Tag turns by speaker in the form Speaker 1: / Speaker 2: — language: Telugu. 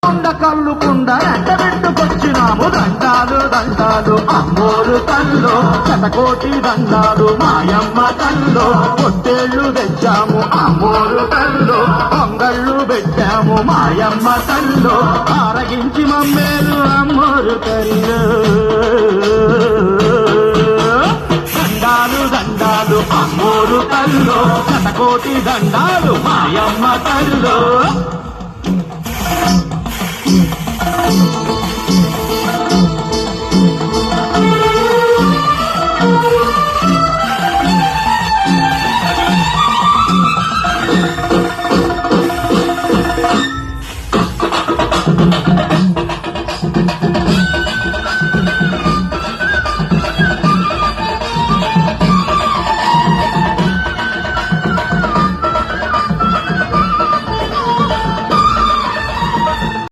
Speaker 1: కల్లుకుండా ఎండబెట్టుకొచ్చినాము దండాలు దండాలు అమ్మోరు తల్లో శతకోటి దండాలు మాయమ్మ తల్లో పొట్టేళ్లు తెచ్చాము అమ్మోరు తల్లో పొంగళ్ళు పెట్టాము మాయమ్మ తల్లో ఆరగించి మమ్మేలు అమ్మోరు తల్లో దండాలు దండాలు అమ్మోరు తల్లో శతకోటి దండాలు మాయమ్మ తల్లో